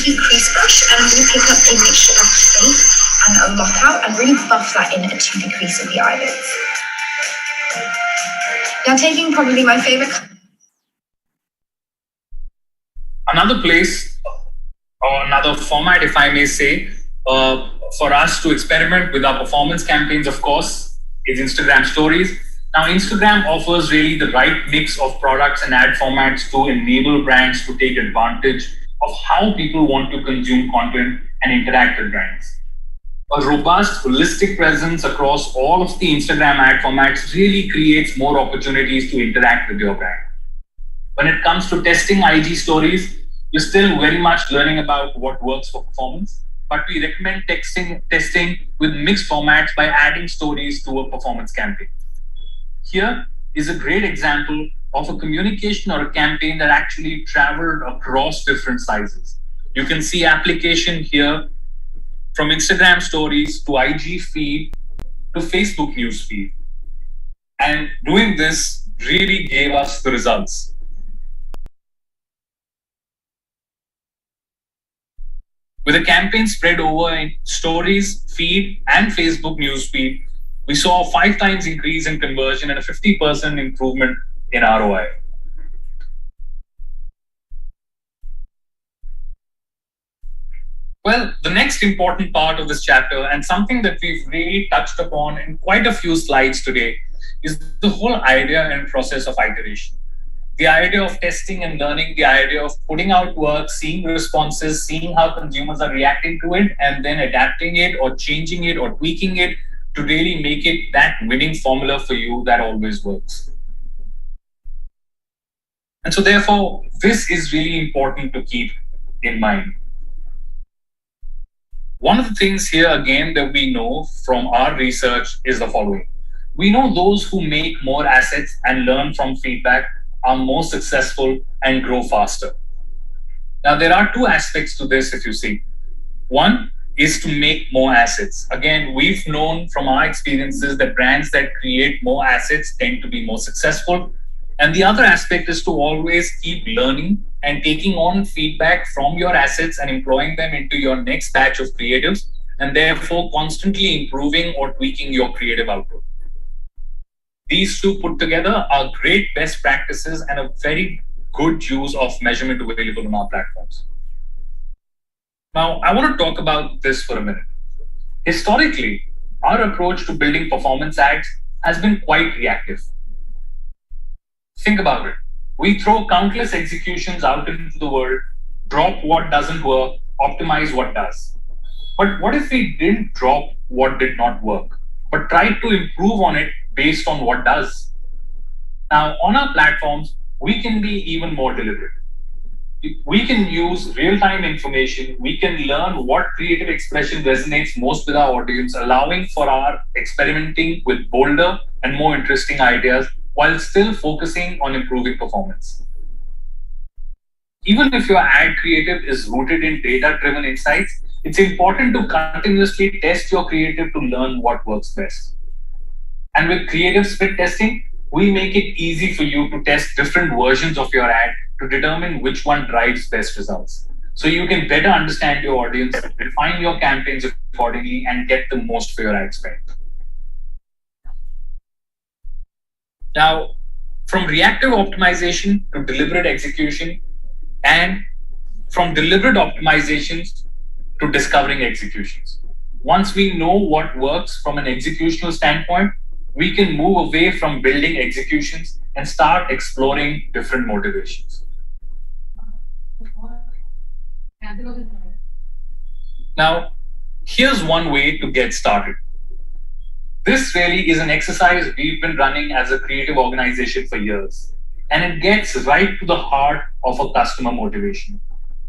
cute crease brush and I'm going to pick up a mixture of shape and a lockout and really buff that in to the crease of the eyelids. Now taking probably my favorite. Another place or another format, if I may say, for us to experiment with our performance campaigns, of course, is Instagram stories. Now, Instagram offers really the right mix of products and ad formats to enable brands to take advantage of how people want to consume content and interact with brands. A robust, holistic presence across all of the Instagram ad formats really creates more opportunities to interact with your brand. When it comes to testing IG stories, we're still very much learning about what works for performance, but we recommend testing with mixed formats by adding stories to a performance campaign. Here is a great example of a communication or a campaign that actually traveled across different sizes. You can see application here from Instagram stories to IG feed to Facebook news feed. And doing this really gave us the results. With a campaign spread over in stories, feed, and Facebook news feed, we saw a 5 times increase in conversion and a 50% improvement in ROI. Well, the next important part of this chapter, and something that we've really touched upon in quite a few slides today, is the whole idea and process of iteration. The idea of testing and learning, the idea of putting out work, seeing responses, seeing how consumers are reacting to it, and then adapting it or changing it or tweaking it to really make it that winning formula for you that always works. And so therefore, this is really important to keep in mind. One of the things here again that we know from our research is the following. We know those who make more assets and learn from feedback are more successful and grow faster. Now, there are 2 aspects to this, if you see. One is to make more assets. Again, we've known from our experiences that brands that create more assets tend to be more successful. And the other aspect is to always keep learning and taking on feedback from your assets and employing them into your next batch of creatives, and therefore constantly improving or tweaking your creative output. These 2 put together are great best practices and a very good use of measurement available on our platforms. Now, I want to talk about this for a minute. Historically, our approach to building performance ads has been quite reactive. Think about it. We throw countless executions out into the world, drop what doesn't work, optimize what does. But what if we didn't drop what did not work, but tried to improve on it based on what does? Now, on our platforms, we can be even more deliberate. We can use real-time information. We can learn what creative expression resonates most with our audience, allowing for our experimenting with bolder and more interesting ideas while still focusing on improving performance. Even if your ad creative is rooted in data-driven insights, it's important to continuously test your creative to learn what works best. And with creative split testing, we make it easy for you to test different versions of your ad to determine which one drives best results. So you can better understand your audience, refine your campaigns accordingly, and get the most for your ad spend. Now, from reactive optimization to deliberate execution, and from deliberate optimizations to discovering executions. Once we know what works from an executional standpoint, we can move away from building executions and start exploring different motivations. Now, here's one way to get started. This really is an exercise we've been running as a creative organization for years, and it gets right to the heart of a customer motivation,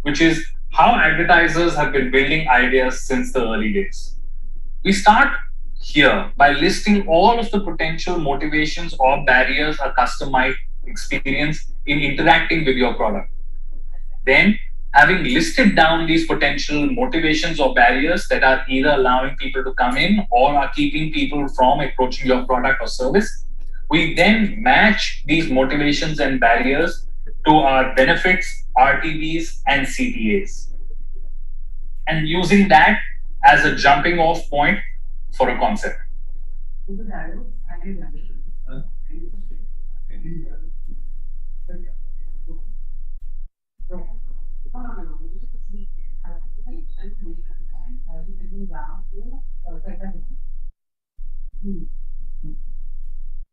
which is how advertisers have been building ideas since the early days. We start here by listing all of the potential motivations or barriers a customer might experience in interacting with your product. Then, having listed down these potential motivations or barriers that are either allowing people to come in or are keeping people from approaching your product or service, we then match these motivations and barriers to our benefits, RTBs, and CTAs. and using that as a jumping off point for a concept.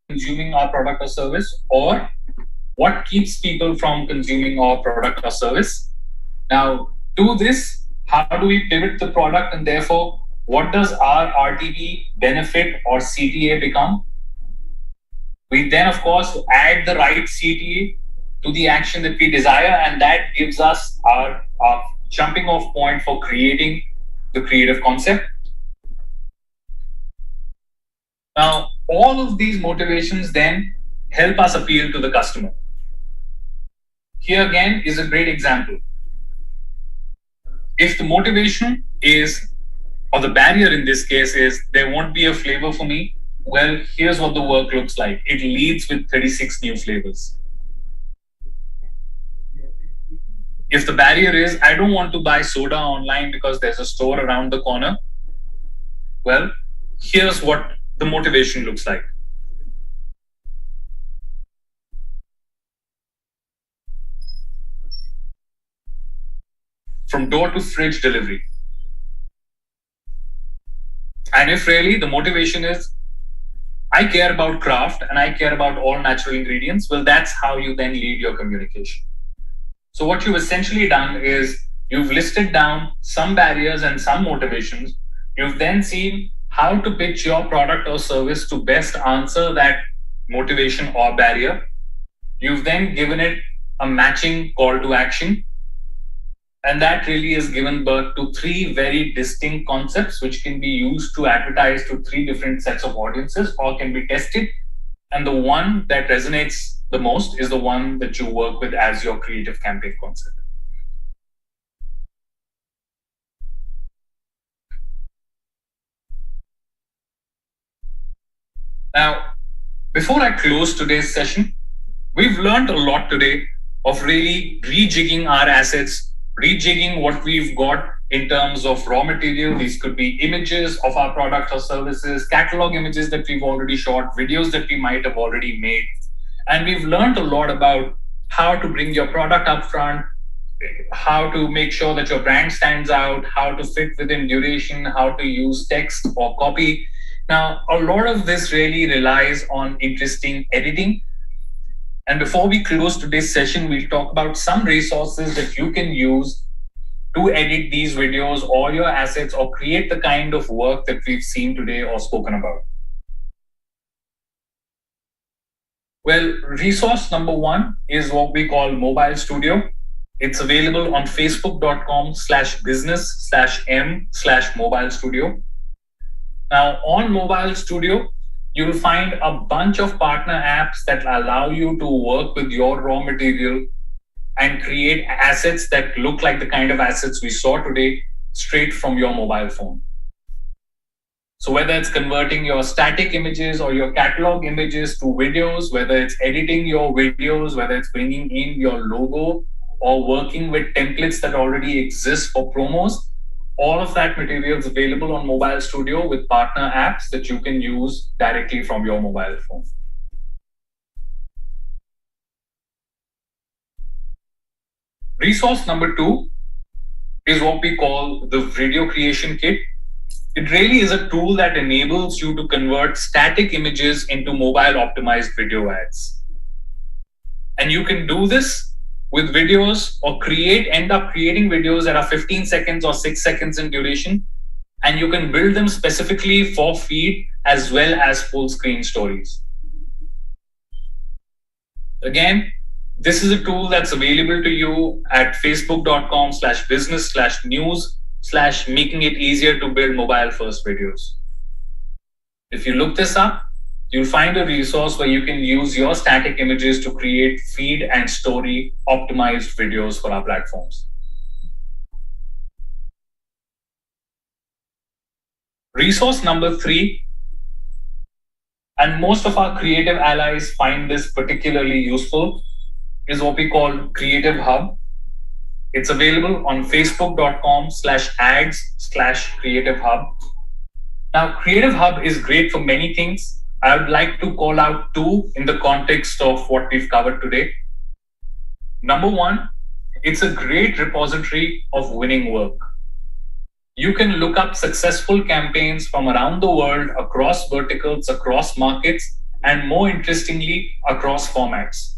Consuming our product or service, or what keeps people from consuming our product or service. Now, to this, how do we pivot the product, and therefore, what does our RTB benefit or CTA become? We then, of course, add the right CTA to the action that we desire, and that gives us our jumping off point for creating the creative concept. Now, all of these motivations then help us appeal to the customer. Here again is a great example. If the motivation is, or the barrier in this case is, there won't be a flavor for me, well, here's what the work looks like. It leads with 36 new flavors. If the barrier is, I don't want to buy soda online because there's a store around the corner, well, here's what the motivation looks like. From door to fridge delivery. And if really the motivation is, I care about craft and I care about all natural ingredients, well, that's how you then lead your communication. So what you've essentially done is you've listed down some barriers and some motivations. You've then seen how to pitch your product or service to best answer that motivation or barrier. You've then given it a matching call to action. And that really has given birth to three very distinct concepts, which can be used to advertise to three different sets of audiences or can be tested. And the one that resonates the most is the one that you work with as your creative campaign concept. Now, before I close today's session, we've learned a lot today of really rejigging our assets, rejigging what we've got in terms of raw material. These could be images of our product or services, catalog images that we've already shot, videos that we might have already made. And we've learned a lot about how to bring your product up front, how to make sure that your brand stands out, how to fit within duration, how to use text or copy. Now, a lot of this really relies on interesting editing. And before we close today's session, we'll talk about some resources that you can use to edit these videos or your assets or create the kind of work that we've seen today or spoken about. Well, resource number one is what we call Mobile Studio. It's available on facebook.com/business/m/Mobile Studio. Now, on Mobile Studio, you'll find a bunch of partner apps that allow you to work with your raw material and create assets that look like the kind of assets we saw today straight from your mobile phone. So whether it's converting your static images or your catalog images to videos, whether it's editing your videos, whether it's bringing in your logo or working with templates that already exist for promos, all of that material is available on Mobile Studio with partner apps that you can use directly from your mobile phone. Resource number two is what we call the Video Creation Kit. It really is a tool that enables you to convert static images into mobile optimized video ads. And you can do this with videos or end up creating videos that are 15 seconds or 6 seconds in duration. And you can build them specifically for feed as well as full screen stories. Again, this is a tool that's available to you at facebook.com/business/news/making it easier to build mobile first videos. If you look this up, you'll find a resource where you can use your static images to create feed and story optimized videos for our platforms. Resource number three, and most of our creative allies find this particularly useful, is what we call Creative Hub. It's available on facebook.com/ads/Creative Hub. Now, Creative Hub is great for many things. I would like to call out two in the context of what we've covered today. Number one, it's a great repository of winning work. You can look up successful campaigns from around the world, across verticals, across markets, and more interestingly, across formats.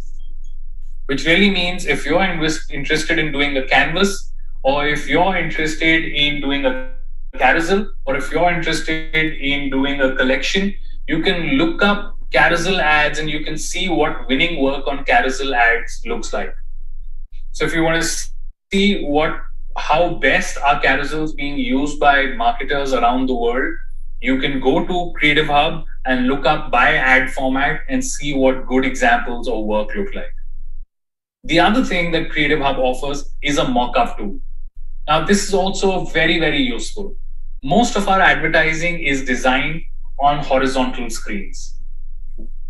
Which really means if you're interested in doing a canvas, or if you're interested in doing a carousel, or if you're interested in doing a collection, you can look up carousel ads and you can see what winning work on carousel ads looks like. So if you want to see how best are carousels being used by marketers around the world, you can go to Creative Hub and look up by ad format and see what good examples of work look like. The other thing that Creative Hub offers is a mock-up tool. Now, this is also very, very useful. Most of our advertising is designed on horizontal screens.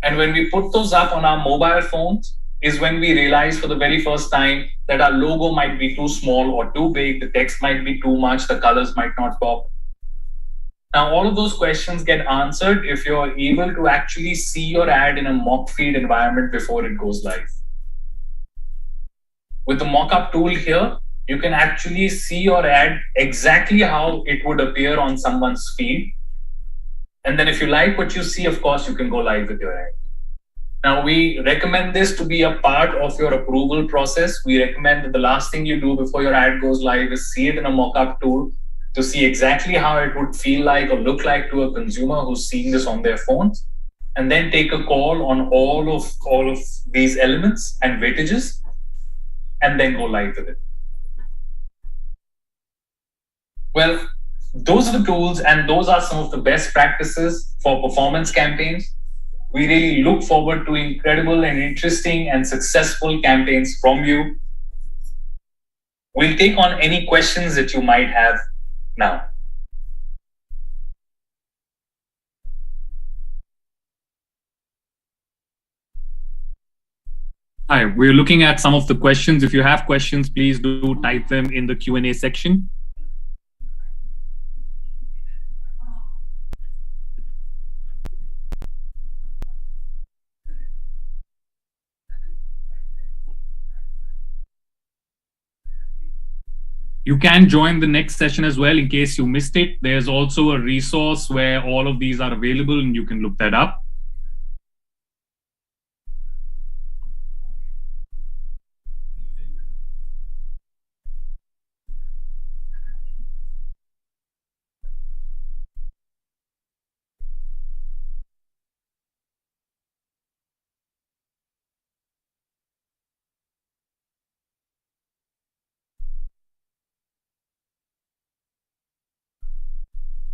And when we put those up on our mobile phones is when we realize for the very first time that our logo might be too small or too big, the text might be too much, the colors might not pop. Now, all of those questions get answered if you're able to actually see your ad in a mock feed environment before it goes live. With the mock-up tool here, you can actually see your ad exactly how it would appear on someone's feed. And then if you like what you see, of course, you can go live with your ad. Now, we recommend this to be a part of your approval process. We recommend that the last thing you do before your ad goes live is see it in a mock-up tool to see exactly how it would feel like or look like to a consumer who's seeing this on their phones, and then take a call on all of these elements and weightages, and then go live with it. Well, those are the tools, and those are some of the best practices for performance campaigns. We really look forward to incredible and interesting and successful campaigns from you. We'll take on any questions that you might have now. Hi, we're looking at some of the questions. If you have questions, please do type them in the Q&A section. You can join the next session as well in case you missed it. There's also a resource where all of these are available and you can look that up.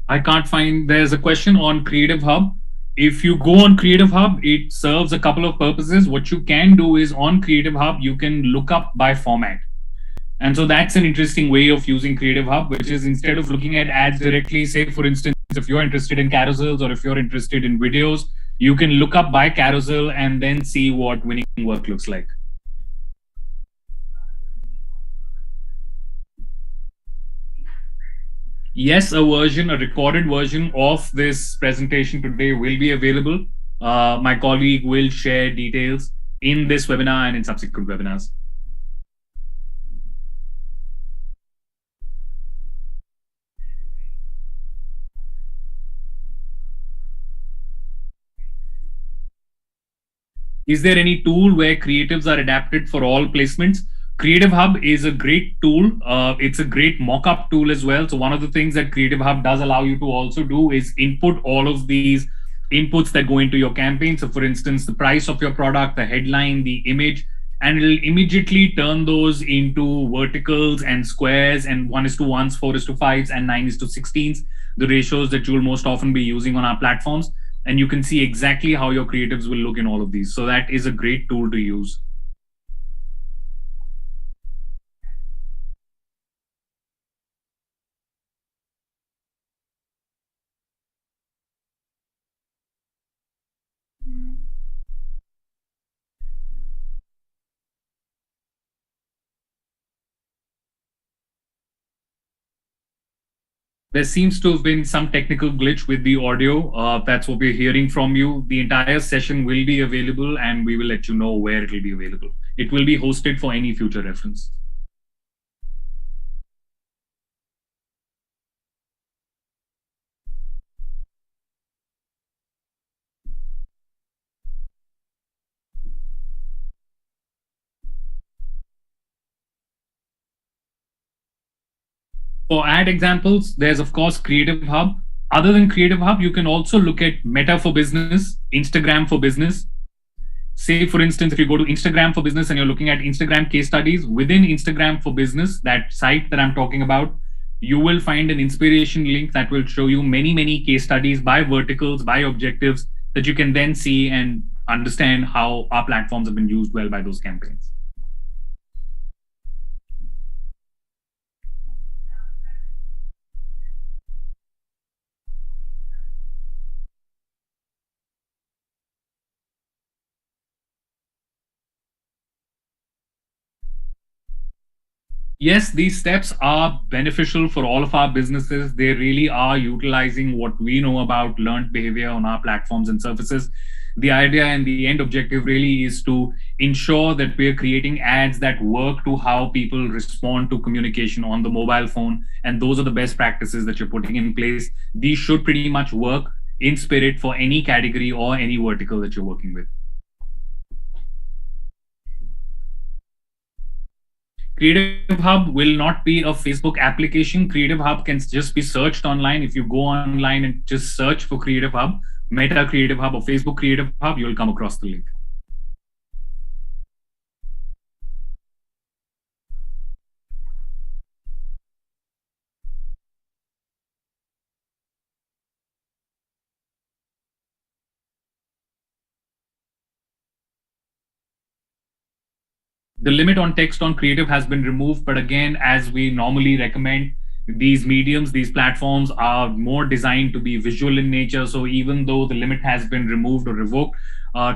I can't find, there's a question on Creative Hub. If you go on Creative Hub, it serves a couple of purposes. What you can do is on Creative Hub, you can look up by format. And so that's an interesting way of using Creative Hub, which is instead of looking at ads directly, say, for instance, if you're interested in carousels or if you're interested in videos, you can look up by carousel and then see what winning work looks like. Yes, a recorded version of this presentation today will be available. My colleague will share details in this webinar and in subsequent webinars. Is there any tool where creatives are adapted for all placements? Creative Hub is a great tool. It's a great mock-up tool as well. So one of the things that Creative Hub does allow you to also do is input all of these inputs that go into your campaign. So for instance, the price of your product, the headline, the image, and it'll immediately turn those into verticals and squares and 1:1s, 4:5s, and 9:16s, the ratios that you'll most often be using on our platforms. And you can see exactly how your creatives will look in all of these. So that is a great tool to use. There seems to have been some technical glitch with the audio. That's what we're hearing from you. The entire session will be available and we will let you know where it will be available. It will be hosted for any future reference. For ad examples, there's of course Creative Hub. Other than Creative Hub, you can also look at Meta for Business, Instagram for Business. Say, for instance, if you go to Instagram for Business and you're looking at Instagram case studies, within Instagram for Business, that site that I'm talking about, you will find an inspiration link that will show you many case studies by verticals, by objectives that you can then see and understand how our platforms have been used well by those campaigns. Yes, these steps are beneficial for all of our businesses. They really are utilizing what we know about learned behavior on our platforms and services. The idea and the end objective really is to ensure that we're creating ads that work to how people respond to communication on the mobile phone. And those are the best practices that you're putting in place. These should pretty much work in spirit for any category or any vertical that you're working with. Creative Hub will not be a Facebook application. Creative Hub can just be searched online. If you go online and just search for Creative Hub, Meta Creative Hub or Facebook Creative Hub, you'll come across the link. The limit on text on Creative has been removed, but again, as we normally recommend, these mediums, these platforms are more designed to be visual in nature. So even though the limit has been removed or revoked,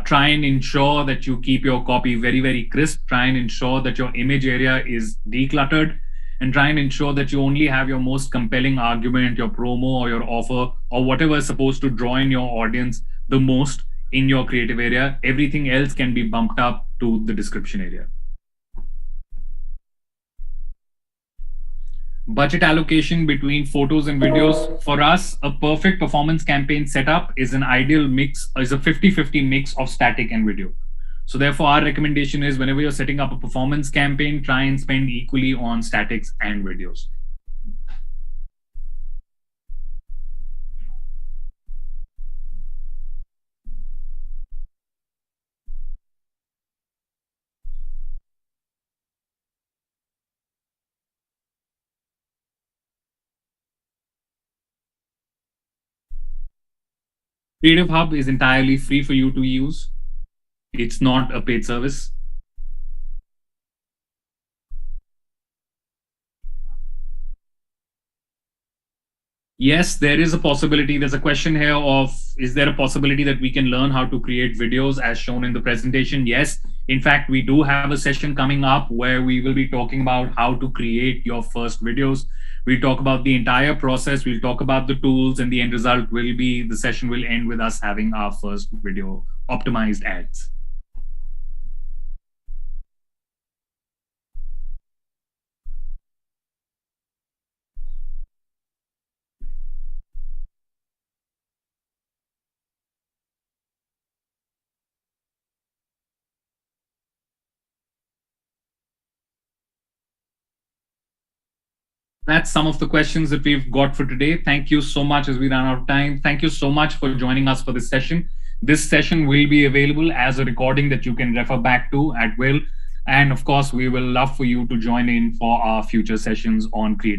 try and ensure that you keep your copy very crisp. Try and ensure that your image area is decluttered, and try and ensure that you only have your most compelling argument, your promo or your offer, or whatever is supposed to draw in your audience the most in your creative area. Everything else can be bumped up to the description area. Budget allocation between photos and videos. For us, a perfect performance campaign setup is an ideal mix, is a 50-50 mix of static and video. So therefore, our recommendation is whenever you're setting up a performance campaign, try and spend equally on statics and videos. Creative Hub is entirely free for you to use. It's not a paid service. Yes, there is a possibility. There's a question here of, is there a possibility that we can learn how to create videos as shown in the presentation? Yes. In fact, we do have a session coming up where we will be talking about how to create your first videos. We'll talk about the entire process. We'll talk about the tools, and the end result will be, the session will end with us having our first video optimized ads. That's some of the questions that we've got for today. Thank you so much as we run out of time. Thank you so much for joining us for this session. This session will be available as a recording that you can refer back to at will. And of course, we will love for you to join in for our future sessions on creative.